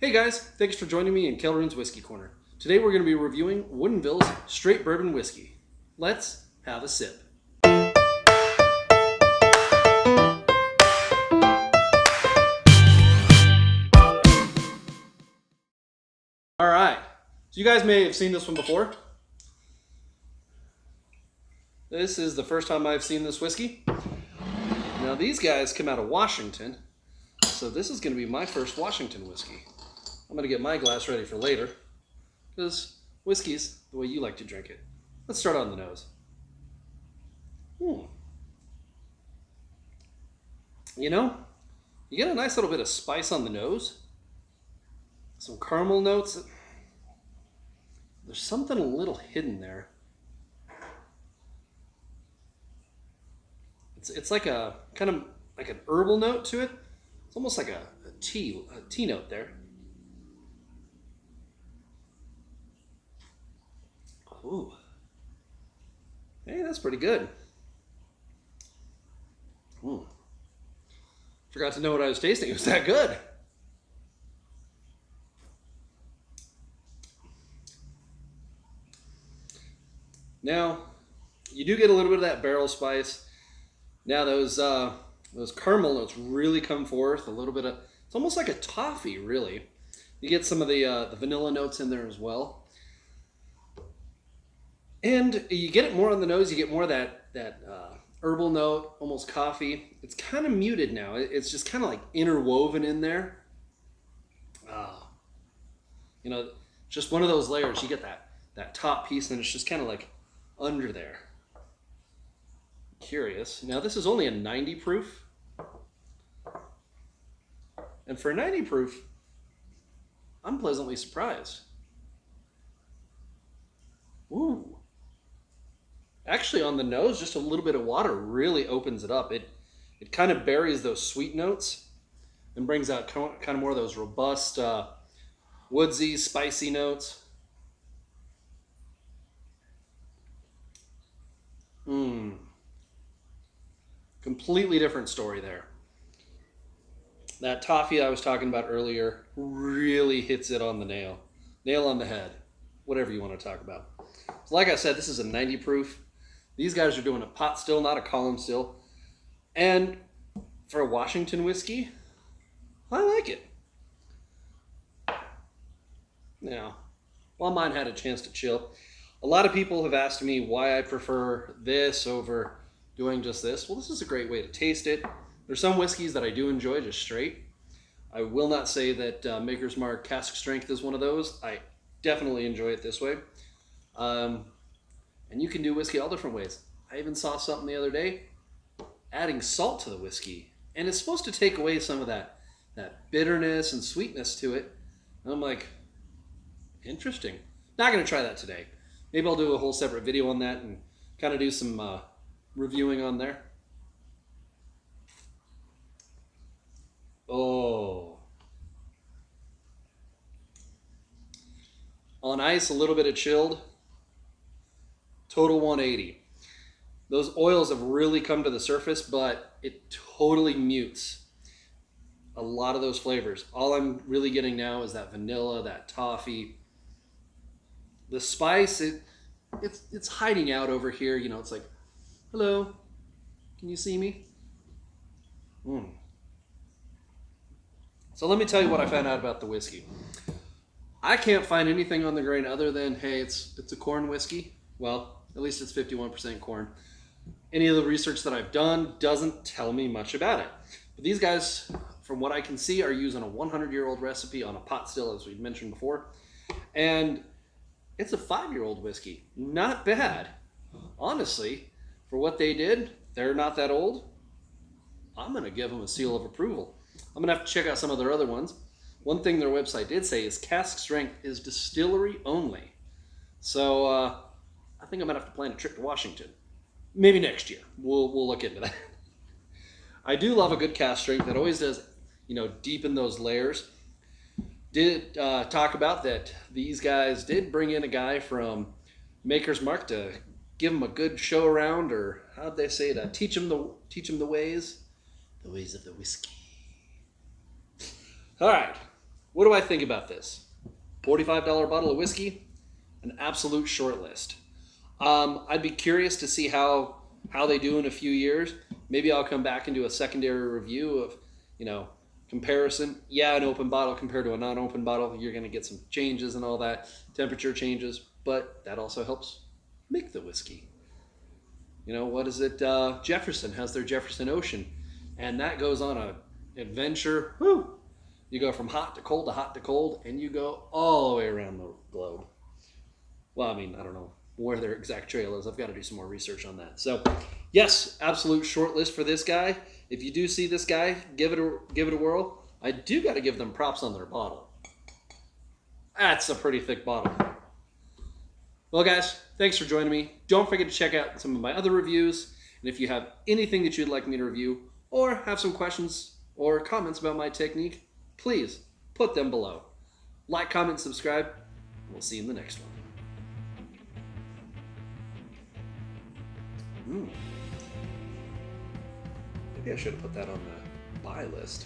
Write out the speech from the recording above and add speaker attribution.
Speaker 1: Hey guys, thanks for joining me in Kelrune's Whiskey Corner. Today we're going to be reviewing Woodinville's Straight Bourbon Whiskey. Let's have a sip. Alright, so you guys may have seen this one before. This is the first time I've seen this whiskey. Now these guys come out of Washington, so this is going to be my first Washington whiskey. I'm going to get my glass ready for later, because whiskey's the way you like to drink it. Let's start on the nose. You know, you get a nice little bit of spice on the nose. Some caramel notes. There's something a little hidden there. It's like a kind of like an herbal note to it. It's almost like a tea note there. Ooh. Hey, that's pretty good. Forgot to know what I was tasting. It was that good. Now, you do get a little bit of that barrel spice. Now those caramel notes really come forth. A little bit of, it's almost like a toffee, really. You get some of the vanilla notes in there as well. And you get it more on the nose. You get more of that herbal note, almost coffee. It's kind of muted now. It's just kind of like interwoven in there. You know, just one of those layers. You get that top piece, and it's just kind of like under there. Curious. Now this is only a 90 proof. And for a 90 proof, I'm pleasantly surprised. Ooh. Actually, on the nose, just a little bit of water really opens it up. It kind of buries those sweet notes and brings out kind of more of those robust, woodsy, spicy notes. Completely different story there. That toffee I was talking about earlier really hits it on the nail. Nail on the head. Whatever you want to talk about. So like I said, this is a 90 proof. These guys are doing a pot still, not a column still. And for a Washington whiskey, I like it. Now, while mine had a chance to chill, a lot of people have asked me why I prefer this over doing just this. Well, this is a great way to taste it. There's some whiskeys that I do enjoy just straight. I will not say that Maker's Mark Cask Strength is one of those. I definitely enjoy it this way. And you can do whiskey all different ways. I even saw something the other day, adding salt to the whiskey. And it's supposed to take away some of that bitterness and sweetness to it. And I'm like, interesting. Not going to try that today. Maybe I'll do a whole separate video on that and kind of do some reviewing on there. Oh. On ice, a little bit of chilled. Total 180. Those oils have really come to the surface, but it totally mutes a lot of those flavors. All I'm really getting now is that vanilla, that toffee. The spice, it's hiding out over here. You know, it's like, hello, can you see me? So let me tell you what I found out about the whiskey. I can't find anything on the grain other than, hey, it's a corn whiskey. Well, at least it's 51% corn. Any of the research that I've done doesn't tell me much about it. But these guys, from what I can see, are using a 100-year-old recipe on a pot still, as we mentioned before. And it's a 5-year-old whiskey. Not bad. Honestly, for what they did, they're not that old. I'm going to give them a seal of approval. I'm going to have to check out some of their other ones. One thing their website did say is cask strength is distillery only. So I think I'm going to have to plan a trip to Washington. Maybe next year. We'll look into that. I do love a good cask strength. That always does, you know, deepen those layers. Did talk about that these guys did bring in a guy from Maker's Mark to give him a good show around, or how'd they say it? Teach him the ways of the whiskey. All right. what do I think about this? $45 bottle of whiskey, an absolute short list. I'd be curious to see how they do in a few years. Maybe I'll come back and do a secondary review of, comparison. Yeah, an open bottle compared to a non-open bottle, you're going to get some changes and all that, temperature changes, but that also helps make the whiskey. What is it? Jefferson has their Jefferson Ocean, and that goes on a adventure. Woo! You go from hot to cold to hot to cold, and you go all the way around the globe. Well, I mean, I don't know where their exact trail is. I've got to do some more research on that. So, yes, absolute short list for this guy. If you do see this guy, give it a whirl. I do got to give them props on their bottle. That's a pretty thick bottle. Well, guys, thanks for joining me. Don't forget to check out some of my other reviews. And if you have anything that you'd like me to review or have some questions or comments about my technique, please put them below. Like, comment, subscribe. And we'll see you in the next one. Maybe I should have put that on the buy list.